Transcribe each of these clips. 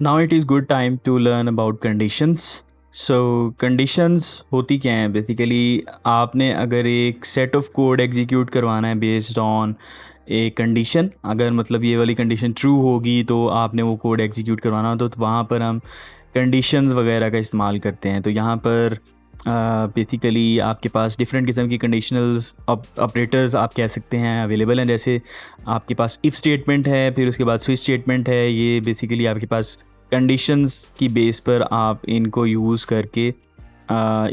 Now it is good time to learn about conditions. So conditions होती क्या हैं basically? आपने अगर एक सेट ऑफ कोड एग्जीक्यूट करवाना है बेस्ड ऑन ए कंडीशन, अगर मतलब ये वाली कंडीशन ट्रू होगी तो आपने वो कोड एग्जीक्यूट करवाना हो, तो वहाँ पर हम कंडीशंस वगैरह का इस्तेमाल करते हैं। तो यहाँ पर बेसिकली आपके पास डिफरेंट किस्म की कंडीशनल्स ऑपरेटर्स आप कह सकते हैं अवेलेबल हैं। जैसे आपके पास इफ़ स्टेटमेंट है, फिर उसके बाद स्विच स्टेटमेंट है। ये बेसिकली आपके पास कंडीशंस की बेस पर आप इनको यूज़ करके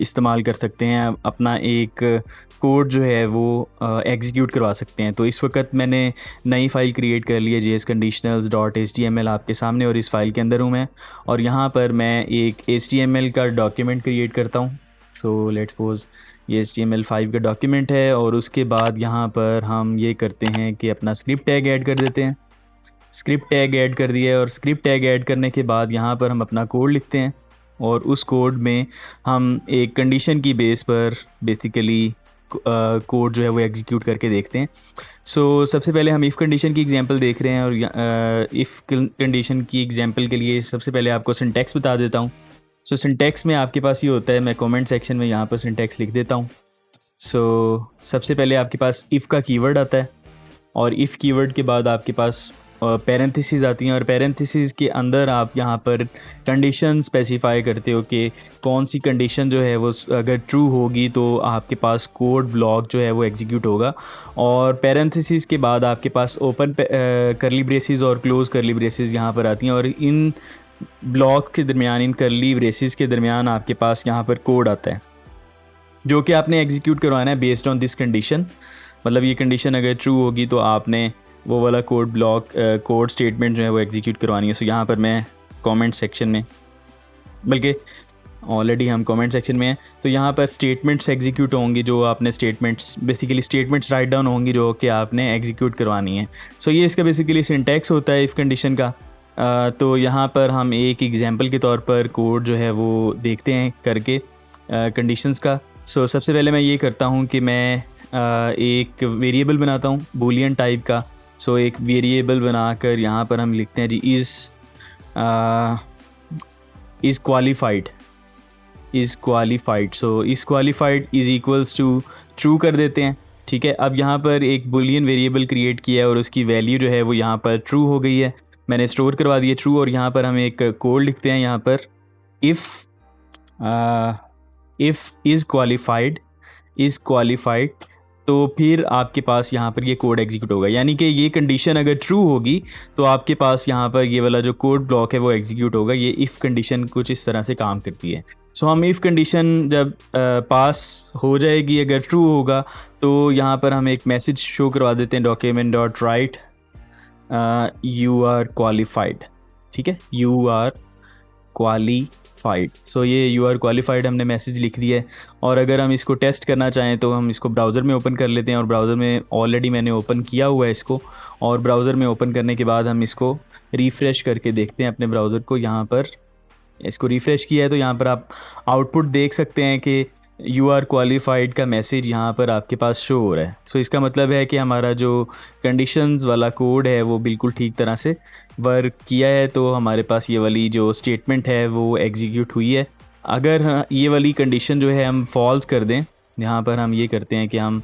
इस्तेमाल कर सकते हैं, अपना एक कोड जो है वो एग्जीक्यूट करवा सकते हैं। तो इस वक्त मैंने नई फ़ाइल क्रिएट कर ली है jsconditionals.html आपके सामने, और इस फाइल के अंदर हूँ मैं। और यहाँ पर मैं एक HTML का डॉक्यूमेंट क्रिएट करता हूँ। सो लेट्स सपोज ये HTML5 का डॉक्यूमेंट है, और उसके बाद यहाँ पर हम ये करते हैं कि अपना स्क्रिप्ट टैग ऐड कर देते हैं। स्क्रिप्ट टैग ऐड कर दिया है, और स्क्रिप्ट टैग ऐड करने के बाद यहाँ पर हम अपना कोड लिखते हैं, और उस कोड में हम एक कंडीशन की बेस पर बेसिकली कोड जो है वो एग्जीक्यूट करके देखते हैं। सो सबसे पहले हम इफ़ कंडीशन की एग्जांपल देख रहे हैं, और इफ़ कंडीशन की एग्जांपल के लिए सबसे पहले आपको सिंटैक्स बता देता हूँ। सो सिंटैक्स में आपके पास ये होता है, मैं कमेंट सेक्शन में यहाँ पर सिंटैक्स लिख देता हूँ। सो सबसे पहले आपके पास इफ़ का कीवर्ड आता है, और इफ़ कीवर्ड के बाद आपके पास पैरेंथेसिस आती हैं, और पैरेंथेसिस के अंदर आप यहाँ पर कंडीशन स्पेसिफाई करते हो कि कौन सी कंडीशन जो है वो अगर ट्रू होगी तो आपके पास कोड ब्लॉक जो है वो एग्जीक्यूट होगा। और पैरेंथेसिस के बाद आपके पास ओपन करली ब्रेसेस और क्लोज करली ब्रेसेस यहाँ पर आती हैं, और इन ब्लॉक के दरमियान, इन करली ब्रेसेस के दरमियान आपके पास यहाँ पर कोड आता है जो कि आपने एग्जीक्यूट करवाना है बेस्ड ऑन दिस कंडीशन। मतलब ये कंडीशन अगर ट्रू होगी तो आपने वो वाला कोड ब्लॉक कोड स्टेटमेंट जो है वो एग्जीक्यूट करवानी है। सो यहाँ पर मैं कमेंट सेक्शन में, बल्कि ऑलरेडी हम कमेंट सेक्शन में हैं, तो यहाँ पर स्टेटमेंट्स एग्जीक्यूट होंगी जो आपने statements basically statements write down होंगी जो कि आपने एग्जीक्यूट करवानी है। सो ये इसका बेसिकली सिंटैक्स होता है इफ़ कंडीशन का। तो यहाँ पर हम एक एग्जांपल के तौर पर कोड जो है वो देखते हैं करके कंडीशंस का। सो सबसे पहले मैं ये करता हूँ कि मैं एक वेरिएबल बनाता हूँ बूलियन टाइप का। सो एक वेरिएबल बनाकर यहाँ पर हम लिखते हैं जी is qualified. So is qualified is equals to true कर देते हैं। ठीक है, अब यहाँ पर एक बूलियन वेरिएबल क्रिएट किया है, और उसकी वैल्यू जो है वो यहाँ पर ट्रू हो गई है, मैंने स्टोर करवा दिया ट्रू। और यहाँ पर हम एक कोड लिखते हैं, यहाँ पर इफ़ इज़ क्वालिफाइड, तो फिर आपके पास यहाँ पर ये कोड एग्जीक्यूट होगा। यानी कि ये कंडीशन अगर ट्रू होगी तो आपके पास यहाँ पर ये वाला जो कोड ब्लॉक है वो एग्जीक्यूट होगा। ये इफ़ कंडीशन कुछ इस तरह से काम करती है। सो हम इफ़ कंडीशन जब पास हो जाएगी, अगर ट्रू होगा, तो यहाँ पर हम एक मैसेज शो करवा देते हैं document.write यू आर क्वालिफाइड। ठीक है, यू आर क्वालिफाइड। सो ये यू आर क्वालिफाइड हमने मैसेज लिख दिया है। और अगर हम इसको टेस्ट करना चाहें तो हम इसको ब्राउज़र में ओपन कर लेते हैं, और ब्राउज़र में ऑलरेडी मैंने ओपन किया हुआ है इसको। और ब्राउज़र में ओपन करने के बाद हम इसको रिफ़्रेश करके देखते हैं अपने ब्राउज़र को। यहाँ पर इसको रिफ़्रेश किया है तो यहाँ पर आप आउटपुट देख सकते हैं कि यू आर क्वालिफाइड का मैसेज यहाँ पर आपके पास शो हो रहा है। सो इसका मतलब है कि हमारा जो कंडीशंस वाला कोड है वो बिल्कुल ठीक तरह से वर्क किया है। तो हमारे पास ये वाली जो स्टेटमेंट है वो एग्जीक्यूट हुई है। अगर ये वाली कंडीशन जो है हम फॉल्स कर दें, यहाँ पर हम ये करते हैं कि हम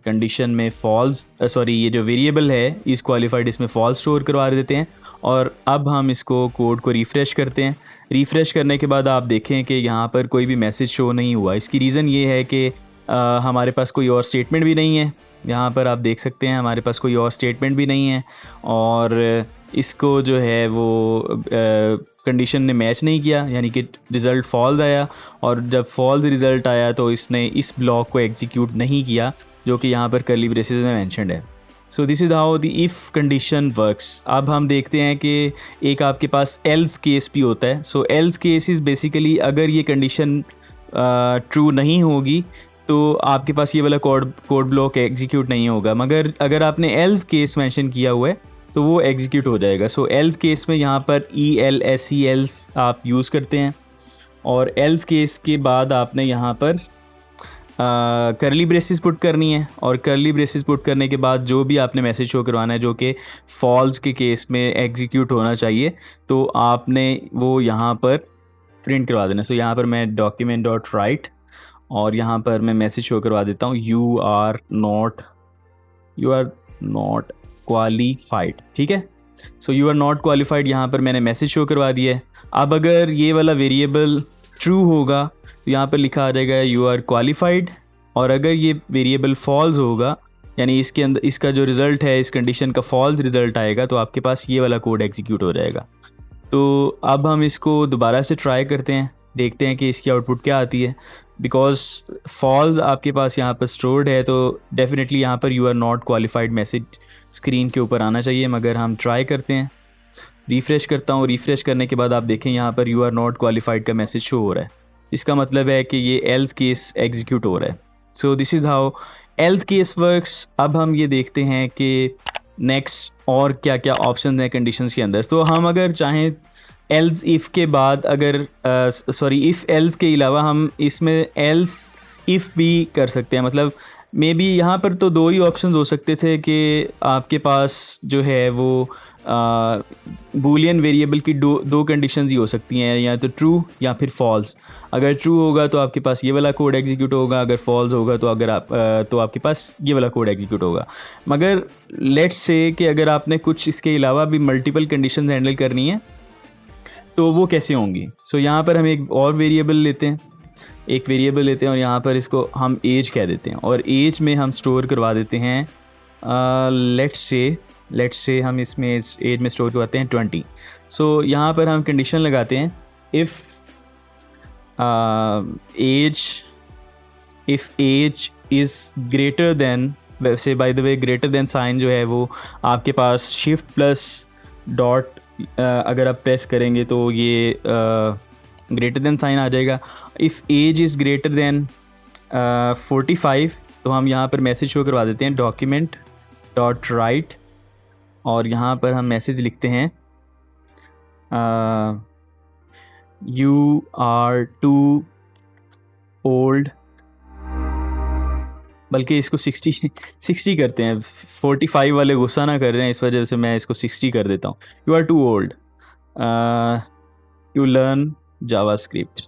कंडीशन में ये जो वेरिएबल है इज़ क्वालिफाइड, इसमें फॉल्स स्टोर करवा देते हैं। और अब हम इसको कोड को रिफ़्रेश करते हैं। रिफ़्रेश करने के बाद आप देखें कि यहाँ पर कोई भी मैसेज शो नहीं हुआ। इसकी रीज़न ये है कि हमारे पास कोई और स्टेटमेंट भी नहीं है। यहाँ पर आप देख सकते हैं हमारे पास कोई और स्टेटमेंट भी नहीं है, और इसको जो है वो कंडीशन ने मैच नहीं किया, यानी कि रिज़ल्ट फॉल्स आया। और जब फॉल्स रिज़ल्ट आया तो इसने इस ब्लॉक को एग्जीक्यूट नहीं किया जो कि यहाँ पर कर्ली ब्रेसेस में मेंशन्ड है। So this is how the if condition works. अब हम देखते हैं कि एक आपके पास एल्स केस भी होता है। सो एल्स केस इज़ बेसिकली अगर ये कंडीशन ट्रू नहीं होगी तो आपके पास ये वाला कोड ब्लॉक एग्जीक्यूट नहीं होगा, मगर अगर आपने एल्स केस मेंशन किया हुआ है तो वो एग्जीक्यूट हो जाएगा। सो एल्स केस में यहाँ पर ELSE आप यूज़ करते हैं, और एल्स केस के बाद आपने यहाँ पर करली ब्रेसिस पुट करनी है, और करली ब्रेसिस पुट करने के बाद जो भी आपने मैसेज शो करवाना है जो कि फॉल्स के केस में एग्जीक्यूट होना चाहिए, तो आपने वो यहाँ पर प्रिंट करवा देना। सो यहाँ पर मैं डॉक्यूमेंट डॉट राइट और यहाँ पर मैं मैसेज शो करवा देता हूँ यू आर नॉट क्वालिफाइड। ठीक है, so you are not qualified यहाँ पर मैंने मैसेज शो करवा दिया है। अब अगर ये वाला वेरिएबल ट्रू होगा तो यहाँ पर लिखा आ जाएगा यू आर क्वालिफाइड, और अगर ये वेरिएबल फॉल्स होगा यानी इसके अंदर इसका जो रिज़ल्ट है इस कंडीशन का फॉल्स रिज़ल्ट आएगा, तो आपके पास ये वाला कोड एग्जीक्यूट हो जाएगा। तो अब हम इसको दोबारा से ट्राई करते हैं, देखते हैं कि इसकी आउटपुट क्या आती है। बिकॉज फॉल्स आपके पास यहाँ पर स्टोर्ड है तो डेफिनेटली यहाँ पर you are not qualified message screen के ऊपर आना चाहिए, मगर हम ट्राई करते हैं। रिफ़्रेश करता हूँ, रिफ़्रेश करने के बाद आप देखें यहाँ पर यू आर नॉट क्वालिफाइड का मैसेज शो हो रहा है। इसका मतलब है कि ये एल्स केस एग्जीक्यूट हो रहा है। So this is how else case works. अब हम ये देखते हैं कि नेक्स्ट और क्या क्या ऑप्शन हैं कंडीशंस के अंदर। तो हम अगर चाहें एल्स इफ़ के बाद अगर इफ़ एल्स के अलावा हम इसमें एल्स इफ़ भी कर सकते हैं। मतलब मे बी यहाँ पर तो दो ही ऑप्शंस हो सकते थे कि आपके पास जो है वो बूलियन वेरिएबल की दो कंडीशंस ही हो सकती हैं, या तो ट्रू या फिर फॉल्स। अगर ट्रू होगा तो आपके पास ये वाला कोड एग्जीक्यूट होगा, अगर फॉल्स होगा तो तो आपके पास ये वाला कोड एग्जीक्यूट होगा। मगर लेट्स से कि अगर आपने कुछ इसके अलावा भी मल्टीपल कंडीशंस हैंडल करनी है तो वो कैसे होंगी। सो यहाँ पर हम एक और वेरिएबल लेते हैं, और यहाँ पर इसको हम एज कह देते हैं, और एज में हम स्टोर करवा देते हैं लेट्स से हम इसमें एज में स्टोर करवाते हैं 20। सो यहाँ पर हम कंडीशन लगाते हैं if age is greater than, वैसे by the way greater than sign जो है वो आपके पास शिफ्ट प्लस डॉट अगर आप प्रेस करेंगे तो ये ग्रेटर देन साइन आ जाएगा। If age is greater than 45 तो हम यहाँ पर मैसेज शो करवा देते हैं डॉक्यूमेंट डॉट राइट, और यहाँ पर हम मैसेज लिखते हैं यू आर टू ओल्ड, बल्कि इसको 60 करते हैं। 45 वाले गुस्सा ना कर रहे हैं, इस वजह से मैं इसको 60 कर देता हूँ। You are too old to learn JavaScript.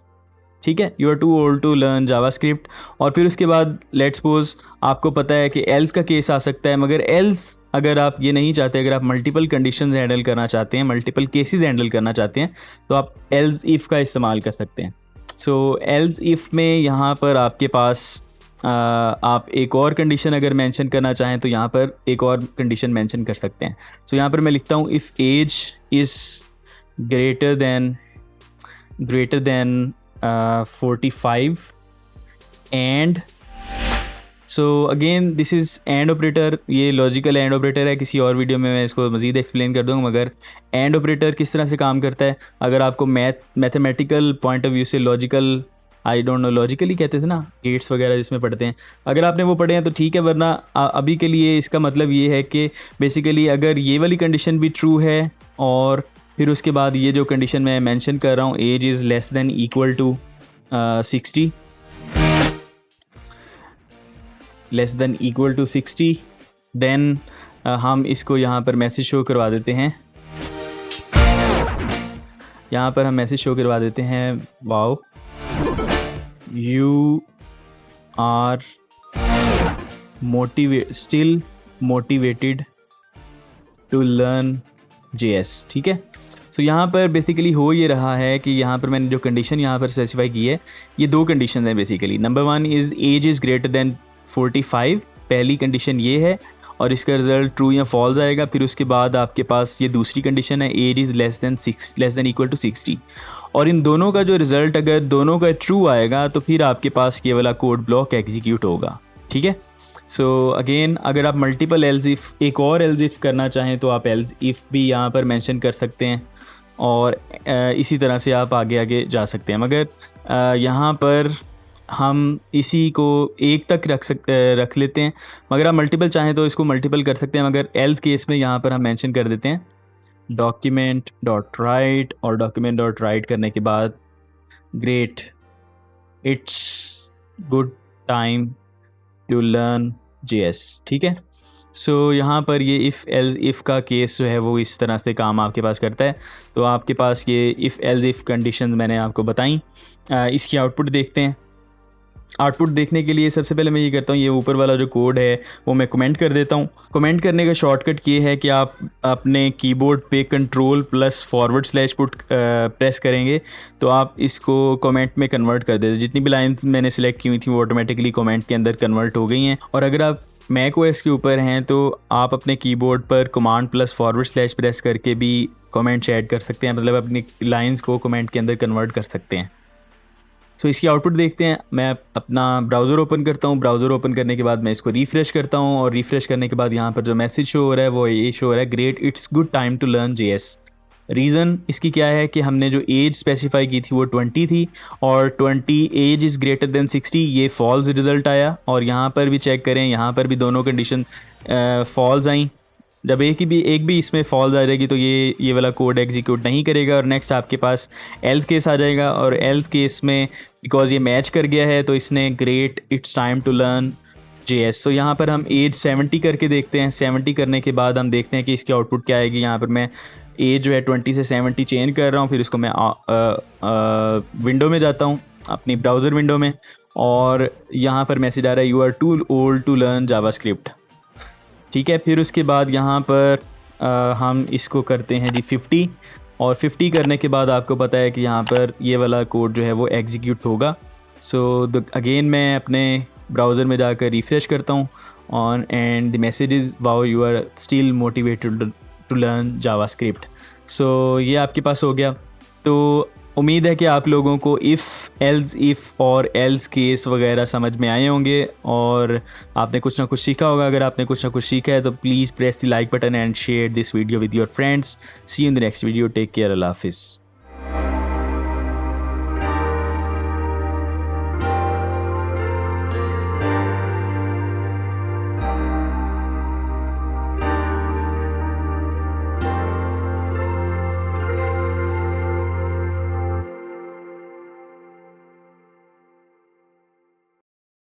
ठीक है, you are too old to learn JavaScript. और फिर उसके बाद लेट्स सपोज आपको पता है कि एल्स का केस आ सकता है, मगर एल्स अगर आप ये नहीं चाहते, अगर आप मल्टीपल कंडीशंस हैंडल करना चाहते हैं, मल्टीपल केसेस हैंडल करना चाहते हैं, तो आप एल्स इफ़ का इस्तेमाल कर सकते हैं। सो एल्स इफ़ में यहाँ पर आपके पास आप एक और कंडीशन अगर मेंशन करना चाहें तो यहाँ पर एक और कंडीशन मेंशन कर सकते हैं। सो यहाँ पर मैं लिखता हूँ if age is greater than 45 and, so again this is and operator. ये लॉजिकल एंड ऑपरेटर है, किसी और वीडियो में मैं इसको मज़ीद एक्सप्लेन कर दूँगा। मगर एंड ऑपरेटर किस तरह से काम करता है, अगर आपको मैथमेटिकल पॉइंट ऑफ व्यू से logical, I don't know, logically कहते थे ना गेट्स वगैरह जिसमें पढ़ते हैं, अगर आपने वो पढ़े हैं तो ठीक है, वरना अभी के लिए इसका मतलब ये है कि बेसिकली अगर ये वाली कंडीशन भी ट्रू है और फिर उसके बाद ये जो कंडीशन मैं मेंशन कर रहा हूँ age is less than equal to 60, then हम इसको यहाँ पर मैसेज शो करवा देते हैं। यहाँ पर हम मैसेज शो करवा देते हैं wow you are still motivated to learn JS। ठीक है, सो यहाँ पर बेसिकली हो ये रहा है कि यहाँ पर मैंने जो कंडीशन यहाँ पर स्पेसिफाई की है, ये दो कंडीशन है basically. Number 1 is age is greater than 45, पहली कंडीशन ये है, और इसका रिजल्ट ट्रू या फॉल्स आएगा। फिर उसके बाद आपके पास ये दूसरी कंडीशन है age is less than equal to 60, और इन दोनों का जो रिज़ल्ट अगर दोनों का ट्रू आएगा तो फिर आपके पास ये वाला कोड ब्लॉक एग्जीक्यूट होगा। ठीक है, सो अगेन अगर आप मल्टीपल एल्स इफ़, एक और एल्स इफ़ करना चाहें तो आप एल्स इफ़ भी यहाँ पर मेंशन कर सकते हैं, और इसी तरह से आप आगे जा सकते हैं। मगर यहाँ पर हम इसी को एक तक रख लेते हैं, मगर आप मल्टीपल चाहें तो इसको मल्टीपल कर सकते हैं। मगर एल्स केस में यहाँ पर हम मेंशन कर देते हैं डॉक्यूमेंट डॉट राइट, और डॉक्यूमेंट डॉट राइट करने के बाद great, it's good time to learn JS, ठीक है। सो यहाँ पर ये इफ़ एल्स इफ़ का केस जो है वो इस तरह से काम आपके पास करता है। तो आपके पास ये इफ़ एल्स इफ़ कंडीशन मैंने आपको बताई। इसकी आउटपुट देखते हैं। आउटपुट देखने के लिए सबसे पहले मैं ये करता हूँ, ये ऊपर वाला जो कोड है वो मैं कमेंट कर देता हूँ। कमेंट करने का शॉर्टकट ये है कि आप अपने कीबोर्ड पे कंट्रोल+/ पुट प्रेस करेंगे तो आप इसको कमेंट में कन्वर्ट कर देते। जितनी भी लाइंस मैंने सेलेक्ट की हुई थी वो ऑटोमेटिकली कमेंट के अंदर कन्वर्ट हो गई हैं। और अगर आप मैक ओएस के ऊपर हैं तो आप अपने कीबोर्ड पर कमांड+/ प्रेस करके भी कमेंट्स ऐड कर सकते हैं, मतलब अपनी लाइंस को कमेंट के अंदर कन्वर्ट कर सकते हैं। सो इसकी आउटपुट देखते हैं। मैं अपना ब्राउज़र ओपन करता हूँ। ब्राउज़र ओपन करने के बाद मैं इसको रिफ़्रेश करता हूँ और रिफ़्रेश करने के बाद यहाँ पर जो मैसेज शो हो रहा है वो ये शो हो रहा है, great, it's good time to learn JS। Reason इसकी क्या है कि हमने जो एज स्पेसिफाई की थी वो 20 थी और 20 एज इज़ ग्रेटर देन 60, ये फॉल्स रिज़ल्ट आया। और यहाँ पर भी चेक करें, यहाँ पर भी दोनों कंडीशन फॉल्स आई। जब एक भी इसमें फॉल्स आ जाएगी तो ये वाला कोड एग्जीक्यूट नहीं करेगा और नेक्स्ट आपके पास एल्स केस आ जाएगा। और एल्स केस में बिकॉज ये मैच कर गया है तो इसने great, it's time to learn JS। So यहाँ पर हम एज 70 करके देखते हैं। 70 करने के बाद हम देखते हैं कि इसकी आउटपुट क्या आएगी। यहाँ पर मैं एज जो है 20 से 70 चेंज कर रहा हूँ, फिर इसको मैं विंडो में जाता हूँ, अपनी ब्राउज़र विंडो में, और यहाँ पर मैसेज आ रहा है, you are too old to learn JavaScript, ठीक है। फिर उसके बाद यहाँ पर हम इसको करते हैं जी 50, और 50 करने के बाद आपको पता है कि यहाँ पर ये वाला कोड जो है वो एग्जीक्यूट होगा। सो अगेन मैं अपने ब्राउज़र में जाकर रिफ़्रेश करता हूँ on and the message is wow you are still motivated to learn JavaScript. So ये आपके पास हो गया। तो उम्मीद है कि आप लोगों को इफ़ और एल्स केस वगैरह समझ में आए होंगे और आपने कुछ ना कुछ सीखा होगा। अगर आपने कुछ ना कुछ सीखा है तो please press the like button and share this video with your friends. See you in the next video. Take care. अल्लाह हाफिज़।